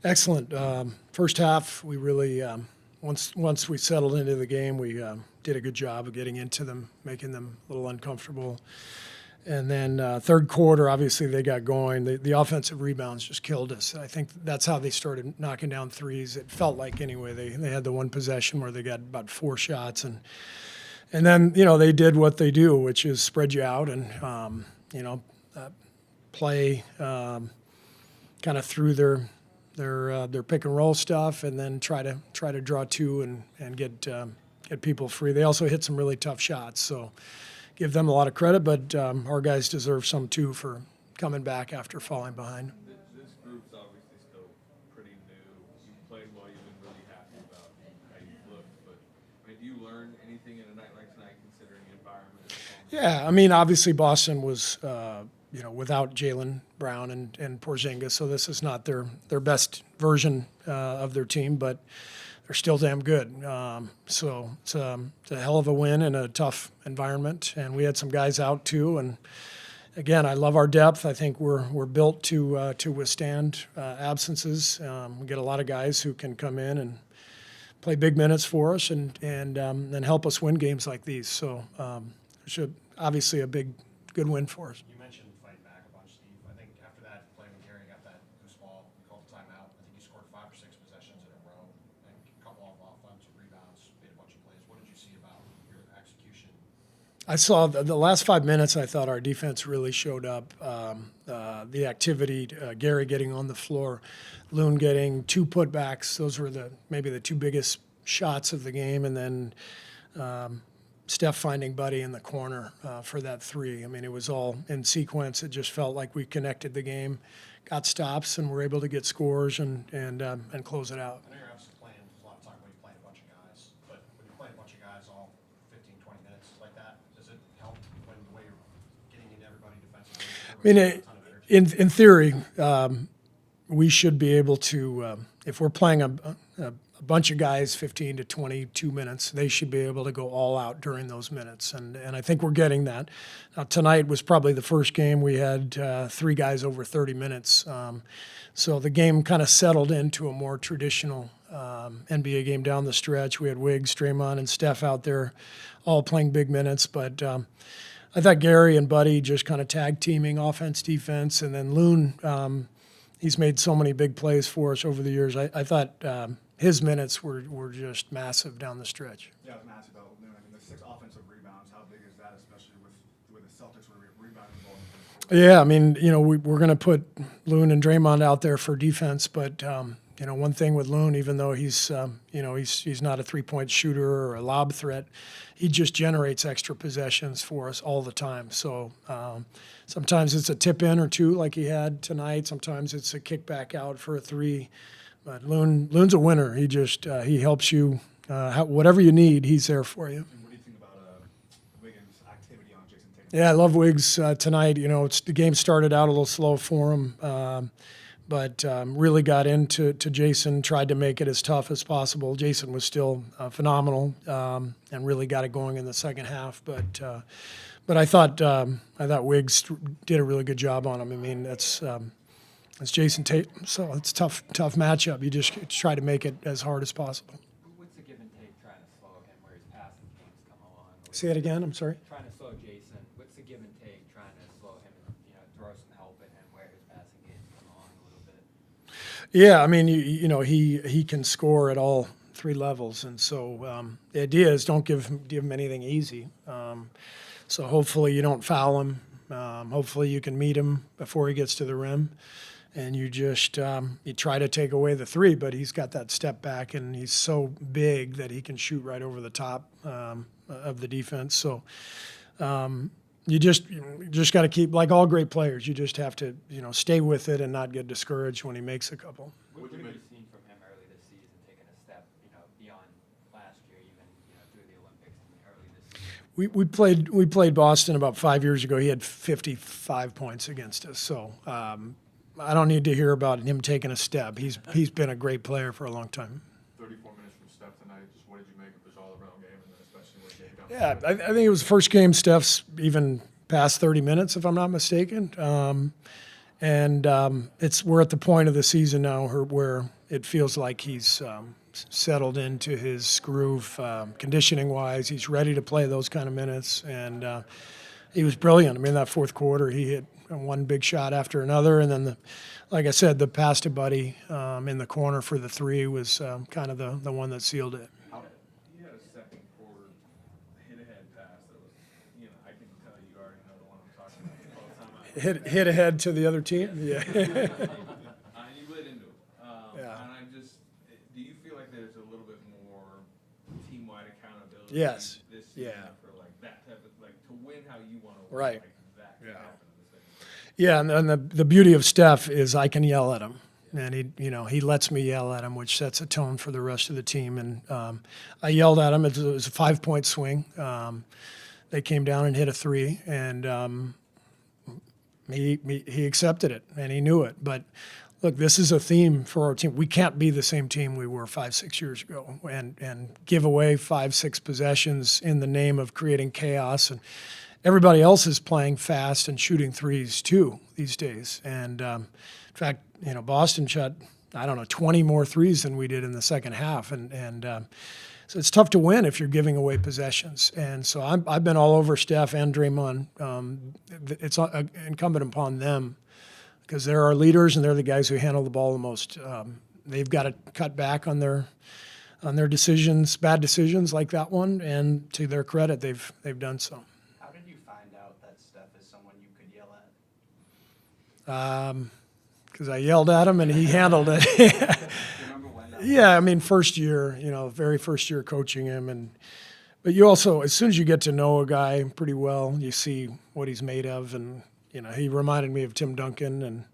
Excellent. First half, we really once we settled into the game, we did a good job of getting into them, making them a little uncomfortable. And then third quarter, obviously they got going. The offensive rebounds just killed us. I think that's how they started knocking down threes. It felt like anyway. They had the one possession where they got about 4 shots, and then they did what they do, which is spread you out and play kind of through their pick and roll stuff, and then try to draw two and get people free. They also hit some really tough shots, so give them a lot of credit, but our guys deserve some too for coming back after falling behind. This group's obviously still pretty new. You played well. You've been really happy about how you looked, but do you learn anything in a night like tonight, considering the environment? Yeah, I mean, obviously Boston was without Jaylen Brown and Porzingis, so this is not their best version of their team, but they're still damn good. So it's a hell of a win in a tough environment, and we had some guys out too. And again, I love our depth. I think we're built to withstand absences. We get a lot of guys who can come in and play big minutes for us and help us win games like these. So it's obviously a good win for us. You mentioned fighting back a bunch, Steve. I think after that play when Gary got that loose ball, you called the timeout. I think you scored 5 or 6 possessions in a row and a couple of offensive rebounds, made a bunch of plays. What did you see about your execution? I saw the last 5 minutes. I thought our defense really showed up. The activity, Gary getting on the floor, Loon getting 2 putbacks. Those were maybe the 2 biggest shots of the game, and then Steph finding Buddy in the corner for that 3. I mean, it was all in sequence. It just felt like we connected the game, got stops, and were able to get scores and close it out. I know you're obviously playing, there's a lot of talk when you're playing a bunch of guys, but when you're playing a bunch of guys all 15, 20 minutes like that, does it help when the way you're getting into everybody defensively? I mean, in theory, we should be able to, if we're playing a bunch of guys 15 to 22 minutes, they should be able to go all out during those minutes. And I think we're getting that. Now, tonight was probably the first game we had 3 guys over 30 minutes. So the game kind of settled into a more traditional NBA game down the stretch. We had Wiggs, Draymond, and Steph out there all playing big minutes. But I thought Gary and Buddy just kind of tag teaming offense, defense, and then Loon, he's made so many big plays for us over the years. I thought his minutes were just massive down the stretch. Yeah, it was massive. I mean, the 6 offensive rebounds, how big is that, especially with the Celtics rebounding the ball? Yeah, I mean, we're going to put Loon and Draymond out there for defense, but one thing with Loon, even though he's not a 3-point shooter or a lob threat, he just generates extra possessions for us all the time. So sometimes it's a tip in or 2 like he had tonight. Sometimes it's a kick back out for a 3. But Loon's a winner. He helps you. Whatever you need, he's there for you. And what do you think about Wiggins' activity on Jason Tatum? Yeah, I love Wiggs tonight. The game started out a little slow for him, but really got into Jason, tried to make it as tough as possible. Jason was still phenomenal and really got it going in the second half. But I thought Wiggs did a really good job on him. I mean, it's Jason Tatum, so it's a tough matchup. You just try to make it as hard as possible. What's the give and take trying to slow him where his passing game's come along? Say it again, I'm sorry. Trying to slow Jason. What's the give and take trying to slow him and throw some help at him where his passing game's come along a little bit? Yeah, I mean, he can score at all 3 levels, and so the idea is don't give him anything easy. So hopefully you don't foul him. Hopefully you can meet him before he gets to the rim. And you just you try to take away the 3, but he's got that step back, and he's so big that he can shoot right over the top of the defense. So you just got to keep, like all great players, you just have to stay with it and not get discouraged when he makes a couple. What have you seen from him early this season, taking a step beyond last year, even through the Olympics and early this season? We played Boston about 5 years ago. He had 55 points against us. So I don't need to hear about him taking a step. He's been a great player for a long time. 34 minutes from Steph tonight. Just what did you make of this all-around game, and then especially when Jay got? Yeah, I think it was the first game Steph's even past 30 minutes, if I'm not mistaken. We're at the point of the season now where it feels like he's settled into his groove conditioning-wise. He's ready to play those kind of minutes, and he was brilliant. I mean, that fourth quarter, he hit one big shot after another, and then, like I said, the pass to Buddy in the corner for the three was kind of the one that sealed it. He had a second quarter hit-ahead pass that was, I can tell you already know the one I'm talking about. All the time Hit ahead to the other team? Yeah. you lit into it. Yeah. And do you feel like there's a little bit more team-wide accountability Yes. this season Yeah. for like that type of, like to win how you want to win, Right. like that can Yeah. happen in the second quarter? Yeah, and the beauty of Steph is I can yell at him, and he lets me yell at him, which sets a tone for the rest of the team. And I yelled at him. It was a 5-point swing. They came down and hit a three, and he accepted it, and he knew it. But look, this is a theme for our team. We can't be the same team we were 5-6 years ago, and give away 5-6 possessions in the name of creating chaos. And everybody else is playing fast and shooting threes too these days. And in fact, Boston shot, 20 more threes than we did in the second half. And so it's tough to win if you're giving away possessions. And so I've been all over Steph and Draymond. It's incumbent upon them, because they're our leaders and they're the guys who handle the ball the most. They've got to cut back on their decisions, bad decisions like that one. And to their credit, they've done so. How did you find out that Steph is someone you could yell at? Because I yelled at him and he handled it. Do you remember when that Yeah, I mean, first year, very first year coaching him, but you also, as soon as you get to know a guy pretty well, you see what he's made of, and he reminded me of Tim Duncan, and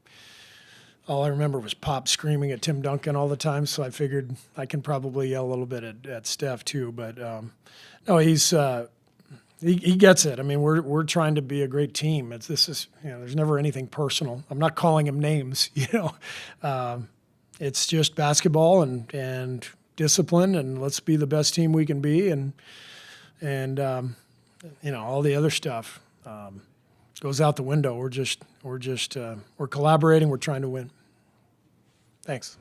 all I remember was Pop screaming at Tim Duncan all the time. So I figured I can probably yell a little bit at Steph too. But no, he gets it. I mean, we're trying to be a great team. There's never anything personal. I'm not calling him names. It's just basketball and discipline, and let's be the best team we can be, and all the other stuff goes out the window. We're collaborating. We're trying to win. Thanks.